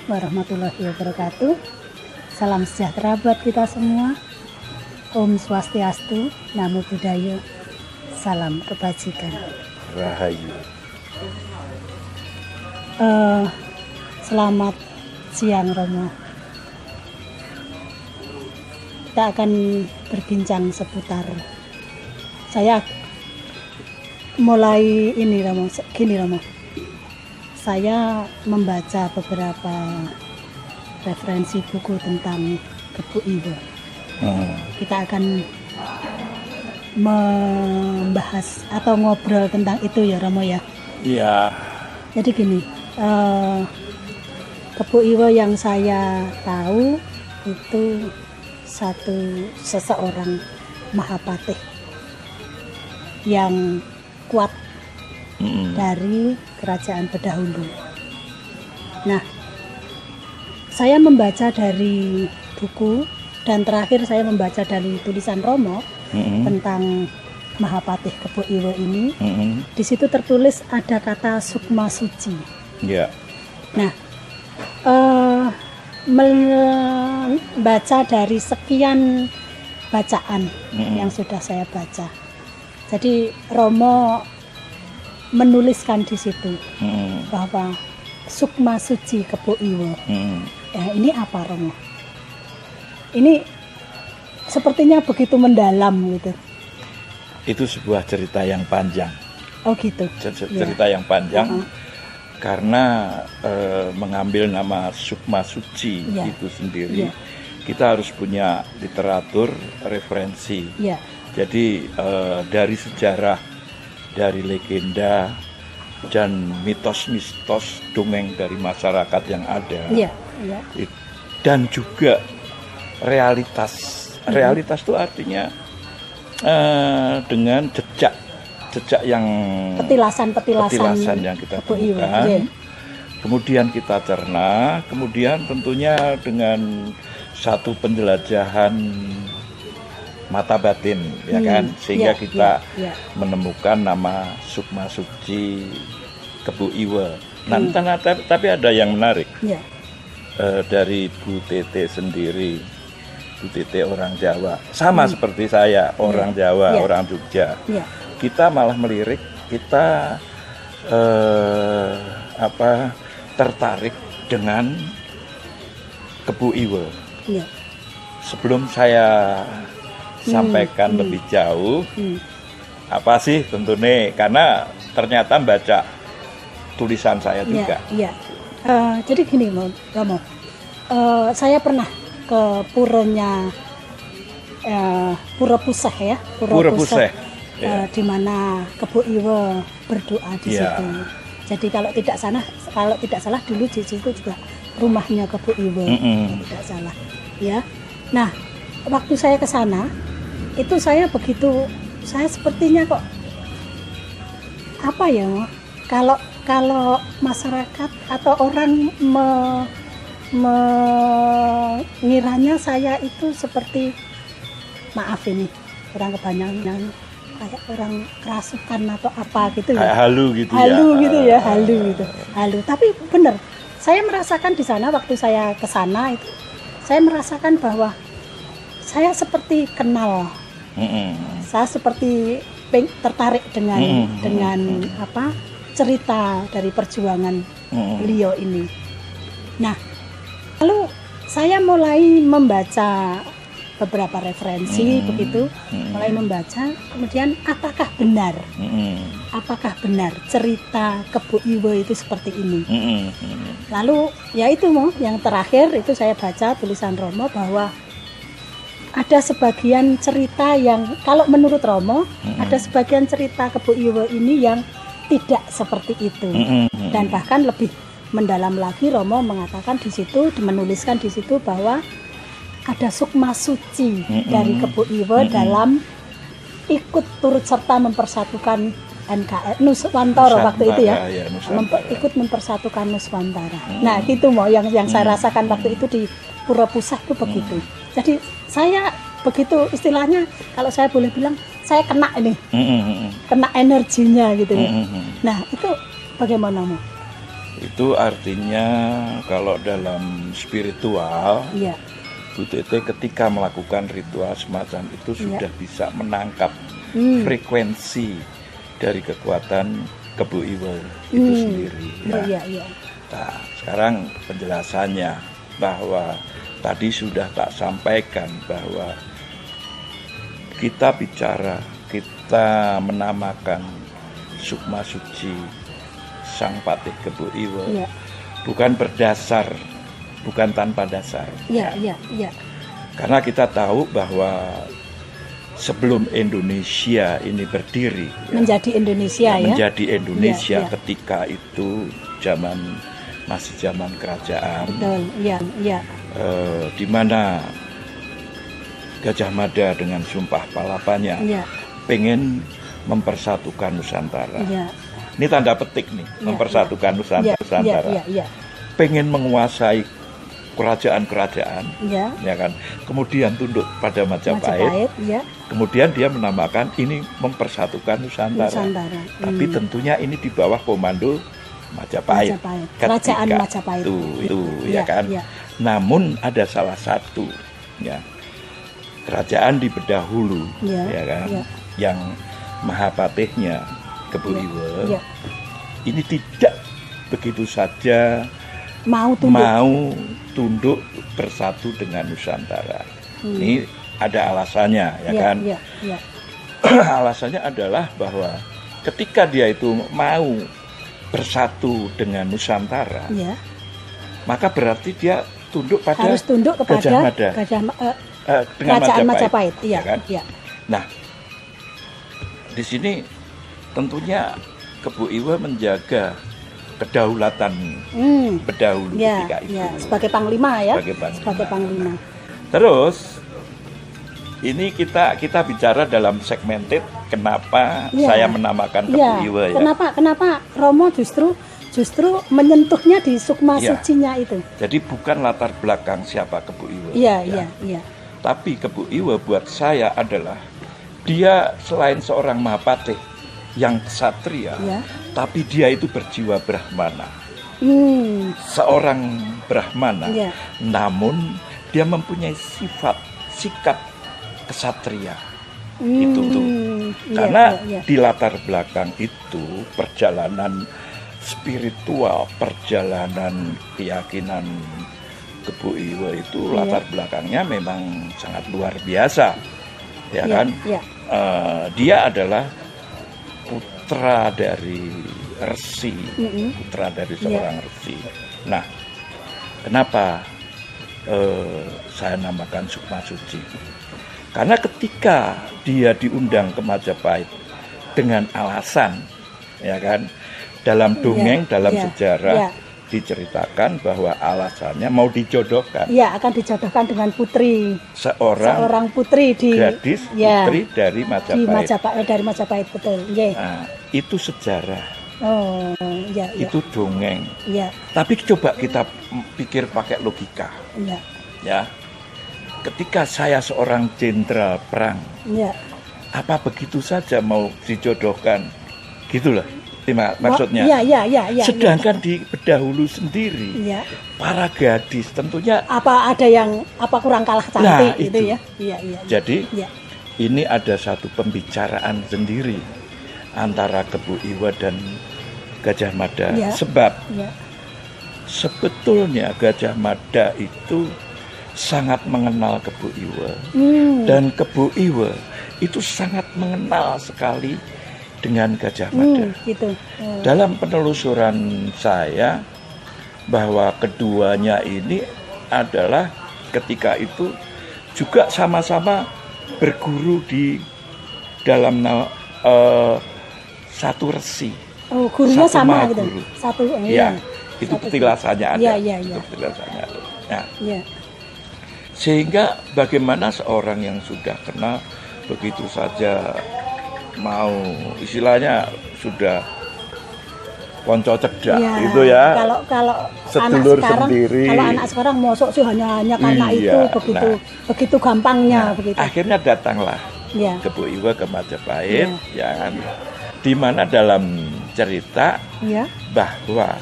warahmatullahi wabarakatuh. Salam sejahtera buat kita semua. Om Swastiastu, Namo Buddhaya, salam kebajikan. Rahayu. Selamat siang Romo. Kita akan berbincang seputar. Saya mulai ini Romo, gini Romo. Saya membaca beberapa referensi buku tentang Kebu Iwo. Kita akan membahas atau ngobrol tentang itu ya Romo ya. Iya. Jadi gini, Kebu Iwo yang saya tahu itu seseorang Mahapatih yang kuat dari kerajaan pendahulu. Nah, saya membaca dari buku dan terakhir saya membaca dari tulisan Romo tentang Mahapatih Kebu Iwo ini. Di situ tertulis ada kata Sukma Suci. Ya. Nah, membaca dari sekian bacaan yang sudah saya baca. Jadi Romo menuliskan di situ bahwa Sukma Suci Kebu Iwo. Ya, ini apa Romo? Ini sepertinya begitu mendalam gitu. Itu sebuah cerita yang panjang. Oh gitu. Cerita yang panjang karena mengambil nama Sukma Suci itu sendiri, kita harus punya literatur referensi. Jadi dari sejarah, dari legenda dan mitos-mitos dongeng dari masyarakat yang ada, dan juga realitas itu artinya dengan jejak yang petilasan yang kita temukan, kemudian kita cerna, kemudian tentunya dengan satu penjelajahan mata batin, ya kan, sehingga kita menemukan nama Sukma Suci Kebu Iwo. Nah, tapi ada yang menarik. Dari Bu Tete sendiri, Bu Tete orang Jawa, sama seperti saya, orang Jawa, orang Jogja. Kita malah melirik, kita tertarik dengan Kebu Iwo. Sebelum saya sampaikan lebih jauh, apa sih tentunya, karena ternyata baca tulisan saya juga. Jadi gini Romo, saya pernah ke puronya Pura Puseh ya, Pura Puseh, di mana Kebu Iwo berdoa di situ. Jadi kalau tidak salah dulu di situ juga rumahnya Kebu Iwo, tidak salah. Ya, nah waktu saya ke sana itu saya sepertinya kok apa ya, kalau masyarakat atau orang mengiranya saya itu seperti, maaf ini orang kebanyakan kayak orang kerasukan atau apa gitu ya, halu gitu ya. Halu. Tapi benar, saya merasakan di sana waktu saya ke sana itu, saya merasakan bahwa saya seperti kenal, saya seperti tertarik dengan cerita dari perjuangan beliau ini. Nah, lalu saya mulai membaca beberapa referensi begitu, mulai membaca, kemudian apakah benar cerita Kebu Iwo itu seperti ini. Lalu ya itu yang terakhir itu saya baca tulisan Romo bahwa ada sebagian cerita yang kalau menurut Romo ada sebagian cerita Kebu Iwo ini yang tidak seperti itu, dan bahkan lebih mendalam lagi Romo mengatakan di situ, menuliskan di situ bahwa ada Sukma Suci dari Kebu Iwo dalam ikut turut serta mempersatukan NKRI Nuswantara waktu itu ya, ikut mempersatukan Nuswantara. Nah itu yang saya rasakan waktu itu di Pura Puseh itu begitu. Jadi saya begitu istilahnya, kalau saya boleh bilang saya kena ini, kena energinya gitu ya. Nah itu bagaimana Mo? Itu artinya kalau dalam spiritual, Iya. Bu Tete ketika melakukan ritual semacam itu sudah bisa menangkap frekuensi dari kekuatan Kebu Iwe itu sendiri. Ya. Iya, iya. Nah, sekarang penjelasannya bahwa tadi sudah tak sampaikan bahwa kita bicara, kita menamakan Sukma Suci Sang Patih Kebu Iwe bukan berdasar, bukan tanpa dasar. Iya, iya, iya. Karena kita tahu bahwa sebelum Indonesia ini berdiri, menjadi Indonesia menjadi Indonesia Ya. ketika itu masih zaman kerajaan. Betul, iya, iya. Di mana Gajah Mada dengan Sumpah Palapanya pengen mempersatukan Nusantara. Iya. Ini tanda petik nih, mempersatukan Nusantara. Iya. Pengen menguasai kerajaan-kerajaan, ya kan. Kemudian tunduk pada Majapahit. Kemudian dia menamakan ini mempersatukan Nusantara. Tapi tentunya ini di bawah komando Majapahit. Kerajaan Majapahit. Itu ya kan. Namun ada salah satu ya kerajaan di Bedahulu, ya kan, yang Mahapatihnya Kebu Iwe ini tidak begitu saja mau tunduk bersatu dengan Nusantara. Ini ada alasannya, ya kan? Alasannya adalah bahwa ketika dia itu mau bersatu dengan Nusantara, maka berarti dia harus tunduk kepada Gajah Mada, dengan Kerajaan Majapahit, ya kan? Nah, di sini tentunya Kebu Iwe menjaga kedaulatan Bedahulu ketika itu. Sebagai panglima ya. Sebagai panglima. Terus ini kita bicara dalam segmented kenapa saya menamakan Kebu Iwe ya. Kenapa Romo justru menyentuhnya di Sukma Sucinya itu. Jadi bukan latar belakang siapa Kebu Iwe. Iya. Tapi Kebu Iwe buat saya adalah dia selain seorang Mahapatih yang ksatria, tapi dia itu berjiwa Brahmana. Seorang Brahmana, namun dia mempunyai sikap ksatria. Itu tuh. Karena di latar belakang itu perjalanan spiritual, perjalanan keyakinan Kebu Iwe itu latar belakangnya memang sangat luar biasa, ya kan? Dia adalah putra dari resi, putra dari seorang resi. Nah, kenapa saya namakan Sukma Suci? Karena ketika dia diundang ke Majapahit dengan alasan, ya kan, dalam dongeng, dalam sejarah diceritakan bahwa alasannya mau dijodohkan. Iya, akan dijodohkan dengan putri. Seorang putri gadis putri dari Majapahit. Dari Majapahit, betul. Nah, itu sejarah. Oh, itu dongeng. Tapi coba kita pikir pakai logika. Ya. Ketika saya seorang jenderal perang, apa begitu saja mau dijodohkan? Gitulah. Maksudnya. Sedangkan di Bedahulu sendiri, para gadis tentunya apa kurang kalah cantik gitu ya. Jadi ini ada satu pembicaraan sendiri antara Kebu Iwe dan Gajah Mada. Sebab sebetulnya Gajah Mada itu sangat mengenal Kebu Iwe dan Kebu Iwe itu sangat mengenal sekali dengan Gajah Mada. Dalam penelusuran saya bahwa keduanya ini adalah ketika itu juga sama-sama berguru di dalam satu resi. Oh, gurunya sama gitu. Itu petilasannya ada. Itu petilasannya ada. Sehingga bagaimana seorang yang sudah kenal begitu saja mau istilahnya sudah konco cedak itu ya. Kalau sedulur anak sekarang, sendiri. Kalau anak sekarang mosok sih hanya karena itu begitu gampangnya begitu. Akhirnya datanglah Kebu Iwe ke Majapahit, ya kan. Di mana dalam cerita bahwa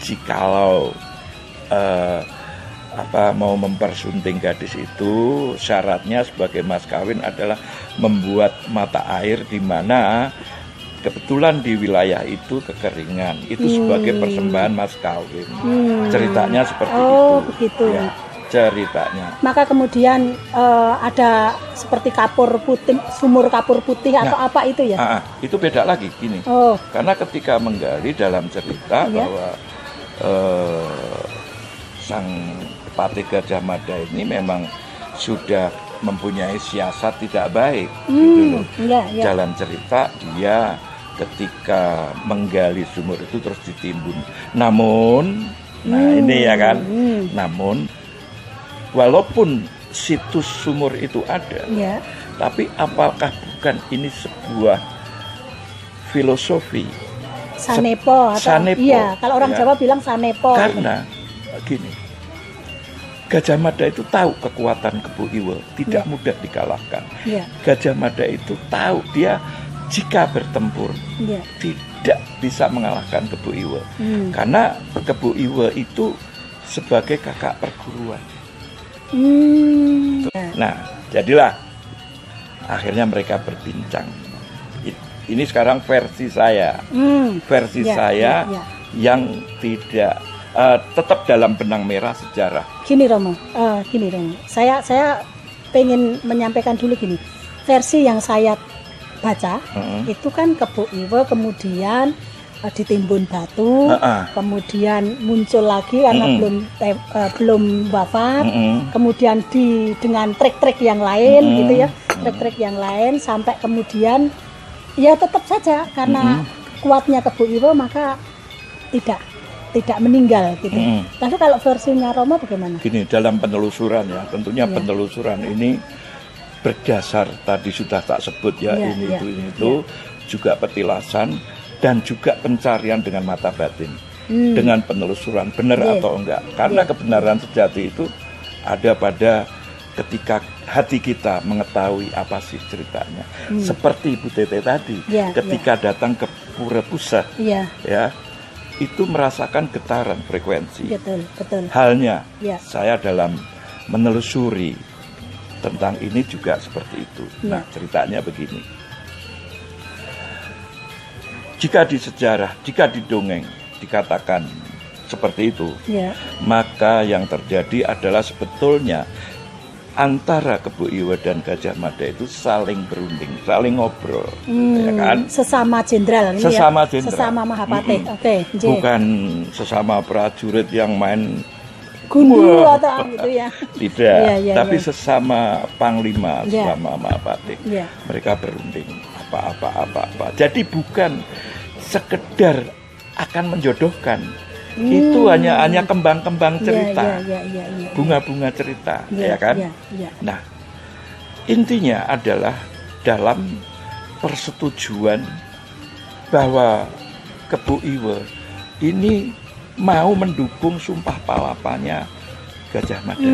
jikalau mau mempersunting gadis itu, syaratnya sebagai mas kawin adalah membuat mata air di mana kebetulan di wilayah itu kekeringan. Itu sebagai persembahan mas kawin. Ceritanya seperti itu. Begitu. Ya, ceritanya. Maka kemudian ada seperti kapur putih, sumur kapur putih atau apa itu ya? Itu beda lagi gini. Karena ketika menggali dalam cerita bahwa sang Patih Gajah Mada ini memang sudah mempunyai siasat tidak baik, gitu loh. Jalan cerita dia ketika menggali sumur itu terus ditimbun. Namun, ini ya kan. Namun, walaupun situs sumur itu ada, tapi apakah bukan ini sebuah filosofi? Sanepo atau Sanepo. Iya, kalau orang Jawa bilang sanepo. Karena gini, Gajah Mada itu tahu kekuatan Kebu Iwe, tidak mudah dikalahkan. Gajah Mada itu tahu dia jika bertempur tidak bisa mengalahkan Kebu Iwe. Karena Kebu Iwe itu sebagai kakak perguruan. Nah, jadilah akhirnya mereka berbincang. Ini sekarang versi saya, yang tidak tetap dalam benang merah sejarah. Gini Romo, saya pengen menyampaikan dulu gini. Versi yang saya baca itu kan Kebu Iwe kemudian ditimbun batu, kemudian muncul lagi karena belum wafat, kemudian dengan trik-trik yang lain gitu ya, trik-trik yang lain sampai kemudian ya tetap saja karena kuatnya Kebu Iwe maka tidak meninggal gitu. Tapi kalau versinya Romo bagaimana? Gini, dalam penelusuran ya, tentunya penelusuran ini berdasar tadi sudah tak sebut ya, ini itu juga petilasan dan juga pencarian dengan mata batin. Dengan penelusuran benar atau enggak. Karena kebenaran sejati itu ada pada ketika hati kita mengetahui apa sih ceritanya. Seperti Ibu Tete tadi, ketika datang ke Pura Pusat, ya, itu merasakan getaran frekuensi. Betul. Halnya saya dalam menelusuri tentang ini juga seperti itu. Nah, ceritanya begini. Jika di sejarah, jika di dongeng dikatakan seperti itu, maka yang terjadi adalah sebetulnya antara Kebu Iwe dan Gajah Mada itu saling berunding, saling ngobrol, ya kan? Sesama jenderal, sesama Mahapatih, bukan sesama prajurit yang main gundu atau gitu ya? Tidak, tapi sesama panglima, sesama Mahapatih, mereka berunding apa. Jadi bukan sekedar akan menjodohkan. Itu hanya kembang-kembang cerita, bunga-bunga cerita, ya kan? Nah, intinya adalah dalam persetujuan bahwa Kebu Iwe ini mau mendukung sumpah palapanya Gajah Mada.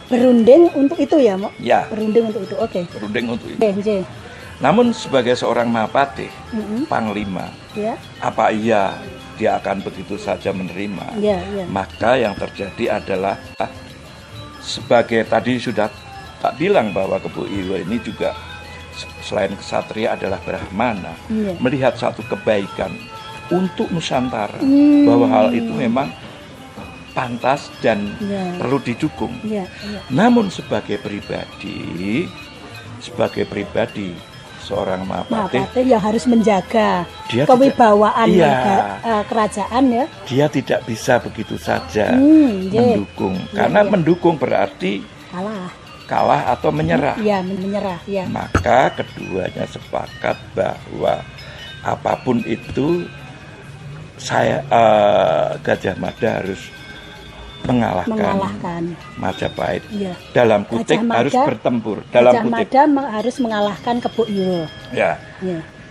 Berunding untuk itu ya, Mo? Ya. Berunding untuk itu, Berunding untuk itu. Namun sebagai seorang Mahapatih, panglima, apa iya dia akan begitu saja menerima? Maka yang terjadi adalah sebagai tadi sudah tak bilang bahwa Kebu Iwe ini juga selain kesatria adalah Brahmana, melihat satu kebaikan untuk Nusantara, bahwa hal itu memang pantas dan perlu didukung. Namun sebagai pribadi seorang Mahapatih yang harus menjaga kewibawaan kerajaan ya. Dia tidak bisa begitu saja mendukung, karena mendukung berarti kalah atau menyerah. Menyerah. Maka keduanya sepakat bahwa apapun itu Gajah Mada harus mengalahkan Majapahit. Dalam kutip harus bertempur. Gajah Mada harus mengalahkan Kebu Iwe.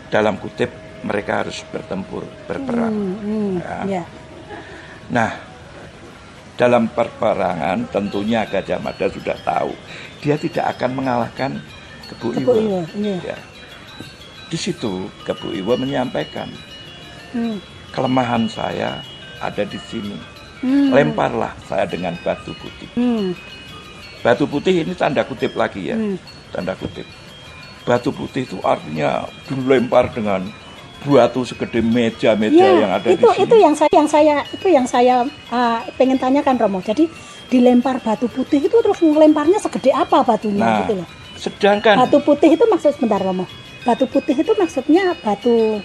Dalam kutip mereka harus bertempur, berperang. Nah, dalam perperangan tentunya Gajah Mada sudah tahu dia tidak akan mengalahkan Kebu Iwe. Di situ Kebu Iwe menyampaikan, kelemahan saya ada di sini. Lemparlah saya dengan batu putih. Batu putih ini tanda kutip lagi ya, tanda kutip. Batu putih itu artinya dilempar dengan batu segede meja-meja yang ada di sini. Itu yang saya pengen tanyakan, Romo. Jadi dilempar batu putih itu terus ngelemparnya segede apa batunya gitu loh. Sedangkan batu putih itu maksud sebentar, Romo. Batu putih itu maksudnya batu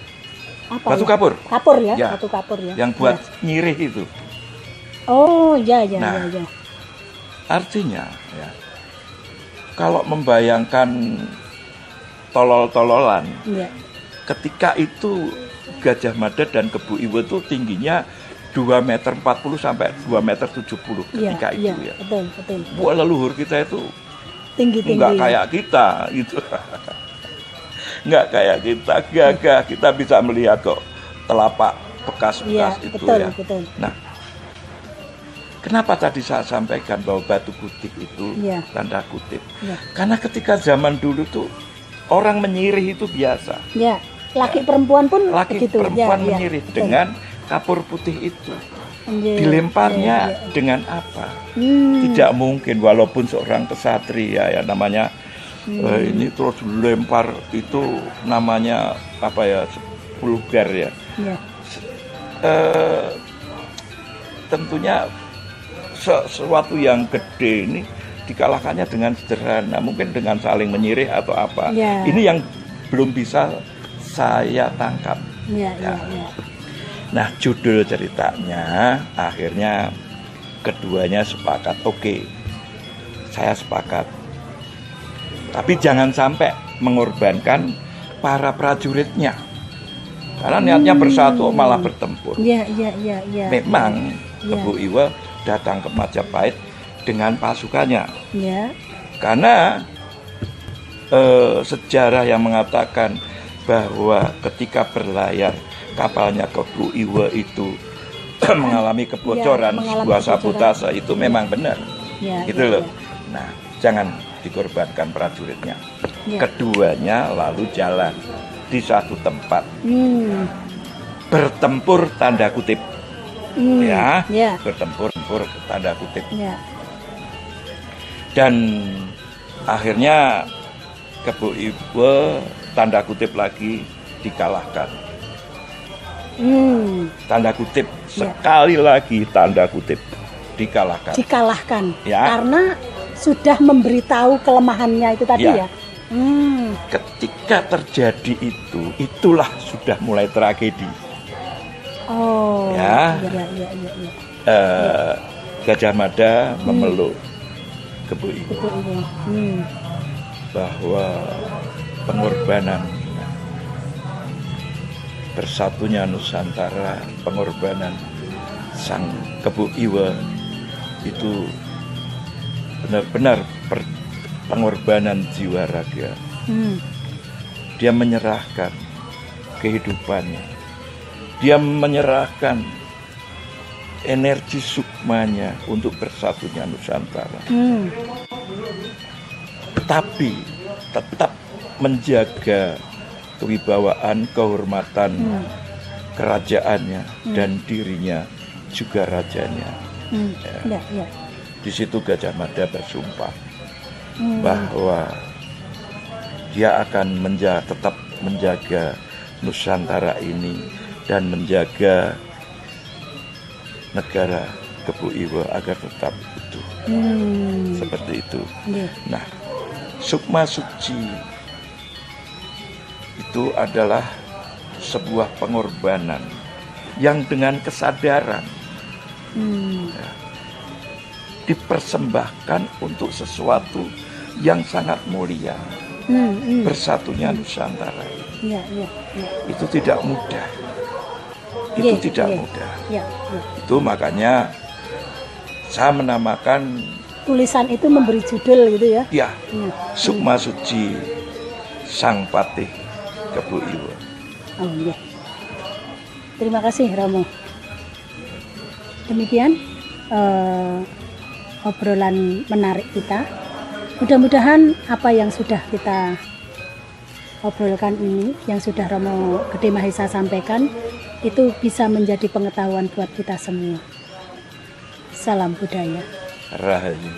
apa? Batu kapur. Kapur ya, batu kapur ya. Yang buat nyirih itu. Oh, ya. Artinya ya, kalau membayangkan tolol-tololan, ketika itu Gajah Mada dan Kebu Iwa itu tingginya 2,40 meter sampai 2,70 meter ketika itu ya. Betul. Buat leluhur kita itu tinggi-tinggi. Enggak kayak kita gitu. Enggak kayak kita, gagah. Kita bisa melihat kok telapak bekas-bekas itu betul. Nah, kenapa tadi saya sampaikan bahwa batu kutip itu tanda kutip? Karena ketika zaman dulu tuh orang menyirih itu biasa. Laki perempuan pun begitu. Perempuan menyirih dengan kapur putih itu. Dilemparnya dengan apa? Tidak mungkin walaupun seorang kesatria ya namanya ini terus dilempar itu namanya apa ya, vulgar ya. Tentunya sesuatu yang gede ini dikalahkannya dengan sederhana, mungkin dengan saling menyirih atau apa. Ini yang belum bisa saya tangkap. Nah, judul ceritanya akhirnya keduanya sepakat, oke, saya sepakat. Tapi jangan sampai mengorbankan para prajuritnya. Karena niatnya bersatu malah bertempur. Memang Kebu Iwa datang ke Majapahit dengan pasukannya. Karena sejarah yang mengatakan bahwa ketika berlayar kapalnya Kebu Iwa itu mengalami kebocoran sebuah sabotase itu memang benar. Gitu loh. Nah, jangan dikorbankan prajuritnya. Keduanya lalu jalan di satu tempat. Bertempur tanda kutip. Bertempur tanda kutip. Dan akhirnya Kebu Iwa tanda kutip lagi dikalahkan. Tanda kutip sekali lagi tanda kutip dikalahkan. Karena sudah memberitahu kelemahannya itu tadi ya. Ketika terjadi itu, itulah sudah mulai tragedi. Gajah Mada memeluk Kebu Iwa bahwa pengorbanan bersatunya Nusantara, pengorbanan sang Kebu Iwa itu benar-benar pengorbanan jiwa raga. Dia menyerahkan kehidupannya, dia menyerahkan energi sukmanya untuk bersatunya Nusantara. Tapi tetap menjaga kewibawaan, kehormatan kerajaannya dan dirinya juga rajanya. Di situ Gajah Mada bersumpah bahwa dia akan tetap menjaga Nusantara ini dan menjaga negara Kebu Iwa agar tetap utuh. Seperti itu. Nah, Sukma Suci itu adalah sebuah pengorbanan yang dengan kesadaran dipersembahkan untuk sesuatu yang sangat mulia. Bersatunya Nusantara. Itu tidak mudah. Itu tidak mudah. Itu makanya saya menamakan tulisan itu memberi judul gitu ya. Sukma Suci Sang Patih Kebu Iwa. Terima kasih Romo. Demikian obrolan menarik kita. Mudah-mudahan apa yang sudah kita obrolkan ini, yang sudah Romo Gede Mahesa sampaikan, itu bisa menjadi pengetahuan buat kita semua. Salam budaya. Rahayu.